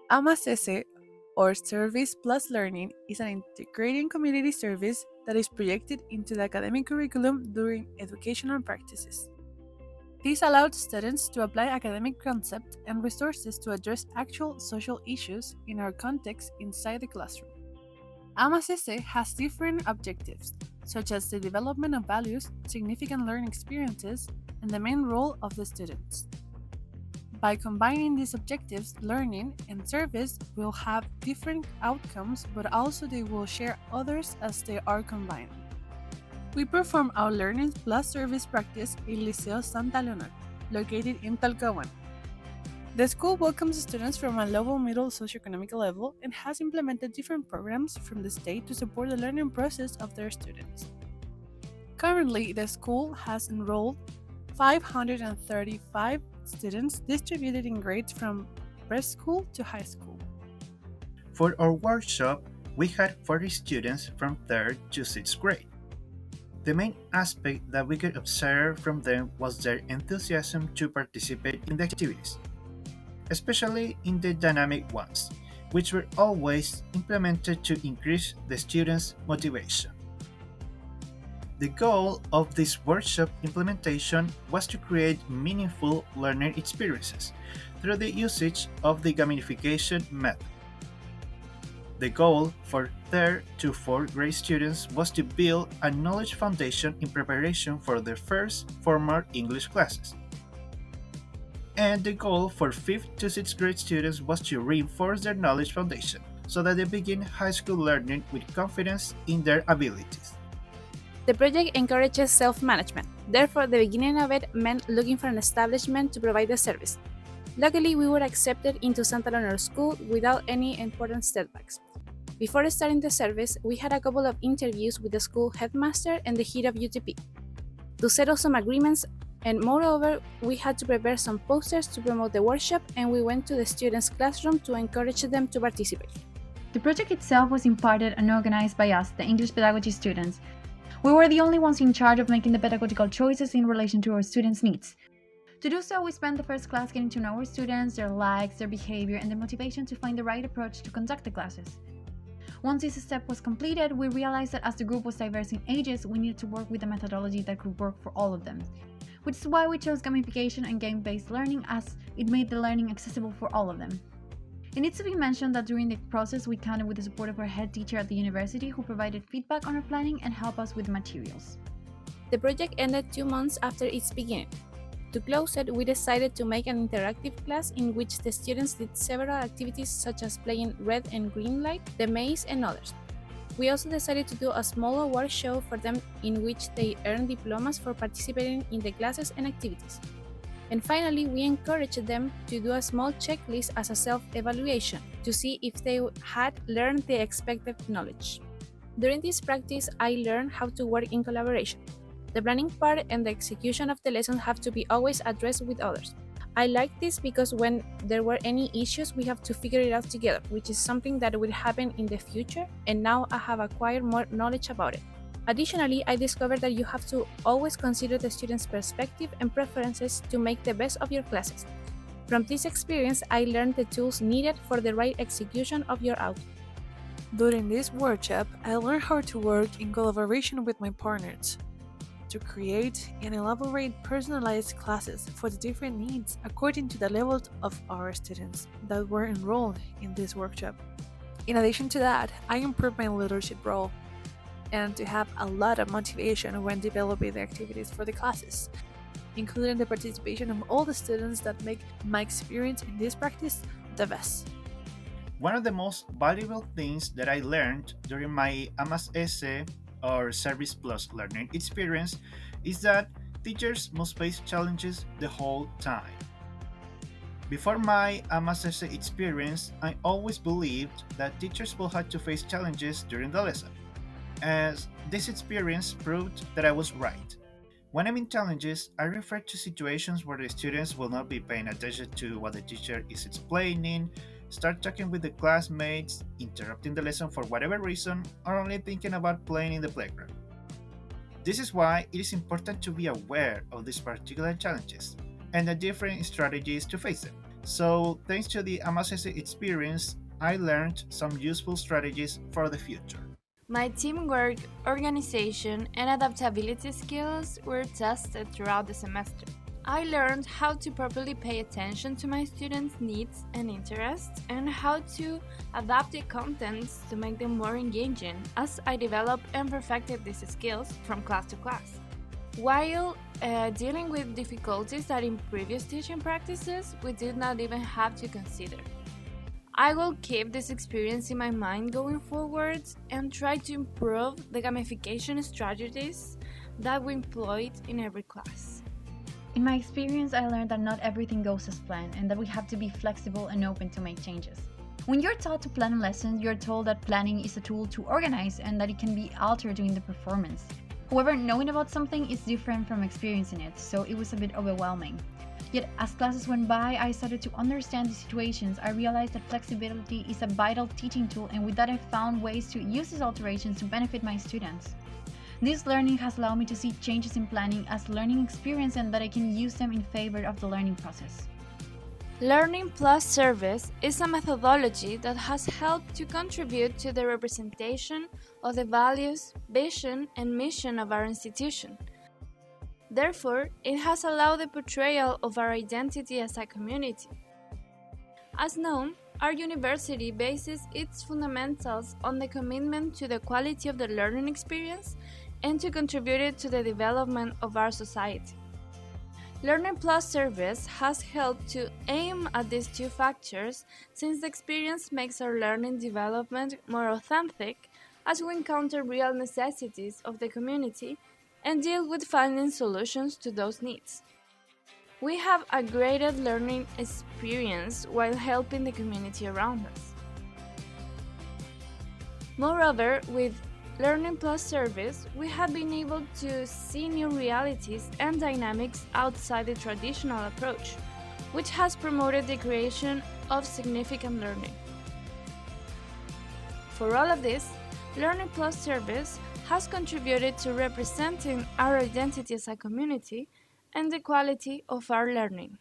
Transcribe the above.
A+S or Service Plus Learning is an integrating community service that is projected into the academic curriculum during educational practices. This allowed students to apply academic concepts and resources to address actual social issues in our context inside the classroom. A+S has different objectives, such as the development of values, significant learning experiences, and the main role of the students. By combining these objectives, learning and service will have different outcomes, but also they will share others as they are combined. We perform our Learning Plus Service practice in Liceo Santa Leonor, located in Talcahuán. The school welcomes students from a low middle socioeconomic level and has implemented different programs from the state to support the learning process of their students. Currently, the school has enrolled 535 students distributed in grades from preschool to high school. For our workshop, we had 40 students from 3rd to 6th grade. The main aspect that we could observe from them was their enthusiasm to participate in the activities, especially in the dynamic ones, which were always implemented to increase the students' motivation. The goal of this workshop implementation was to create meaningful learning experiences through the usage of the gamification method. The goal for 3rd to 4th grade students was to build a knowledge foundation in preparation for their first formal English classes. And the goal for 5th to 6th grade students was to reinforce their knowledge foundation so that they begin high school learning with confidence in their abilities. The project encourages self-management. Therefore, the beginning of it meant looking for an establishment to provide the service. Luckily, we were accepted into Santa Leonor School without any important setbacks. Before starting the service, we had a couple of interviews with the school headmaster and the head of UTP to settle some agreements, and moreover, we had to prepare some posters to promote the workshop, and we went to the students' classroom to encourage them to participate. The project itself was imparted and organized by us, the English pedagogy students. We were the only ones in charge of making the pedagogical choices in relation to our students' needs. To do so, we spent the first class getting to know our students, their likes, their behavior, and their motivation to find the right approach to conduct the classes. Once this step was completed, we realized that as the group was diverse in ages, we needed to work with a methodology that could work for all of them, which is why we chose gamification and game-based learning, as it made the learning accessible for all of them. It needs to be mentioned that during the process, we counted with the support of our head teacher at the university, who provided feedback on our planning and helped us with the materials. The project ended 2 months after its beginning. To close it, we decided to make an interactive class in which the students did several activities such as playing red and green light, the maze, and others. We also decided to do a small award show for them in which they earned diplomas for participating in the classes and activities. And finally, we encouraged them to do a small checklist as a self-evaluation to see if they had learned the expected knowledge. During this practice, I learned how to work in collaboration. The planning part and the execution of the lessons have to be always addressed with others. I like this because when there were any issues, we have to figure it out together, which is something that will happen in the future, and now I have acquired more knowledge about it. Additionally, I discovered that you have to always consider the student's perspective and preferences to make the best of your classes. From this experience, I learned the tools needed for the right execution of your output. During this workshop, I learned how to work in collaboration with my partners to create and elaborate personalized classes for the different needs according to the level of our students that were enrolled in this workshop. In addition to that, I improved my leadership role and to have a lot of motivation when developing the activities for the classes, including the participation of all the students that make my experience in this practice the best. One of the most valuable things that I learned during my A+S or Service Plus learning experience is that teachers must face challenges the whole time. Before my A+S experience, I always believed that teachers will have to face challenges during the lesson, as this experience proved that I was right. When I mean challenges, I refer to situations where the students will not be paying attention to what the teacher is explaining, start talking with the classmates, interrupting the lesson for whatever reason, or only thinking about playing in the playground. This is why it is important to be aware of these particular challenges and the different strategies to face them, So, thanks to the A+S experience, I learned some useful strategies for the future. My teamwork, organization, and adaptability skills were tested throughout the semester. I learned how to properly pay attention to my students' needs and interests and how to adapt the contents to make them more engaging as I developed and perfected these skills from class to class. While dealing with difficulties that in previous teaching practices we did not even have to consider. I will keep this experience in my mind going forward and try to improve the gamification strategies that we employed in every class. In my experience, I learned that not everything goes as planned and that we have to be flexible and open to make changes. When you're taught to plan a lesson, you're told that planning is a tool to organize and that it can be altered during the performance. However, knowing about something is different from experiencing it, so it was a bit overwhelming. Yet, as classes went by, I started to understand the situations. I realized that flexibility is a vital teaching tool, and with that I found ways to use these alterations to benefit my students. This learning has allowed me to see changes in planning as learning experience and that I can use them in favor of the learning process. Learning plus service is a methodology that has helped to contribute to the representation of the values, vision, and mission of our institution. Therefore, it has allowed the portrayal of our identity as a community. As known, our university bases its fundamentals on the commitment to the quality of the learning experience and to contribute to the development of our society. Learning plus service has helped to aim at these two factors since the experience makes our learning development more authentic as we encounter real necessities of the community and deal with finding solutions to those needs. We have a greater learning experience while helping the community around us. Moreover, with Learning plus service, we have been able to see new realities and dynamics outside the traditional approach, which has promoted the creation of significant learning. For all of this, Learning plus service has contributed to representing our identity as a community and the quality of our learning.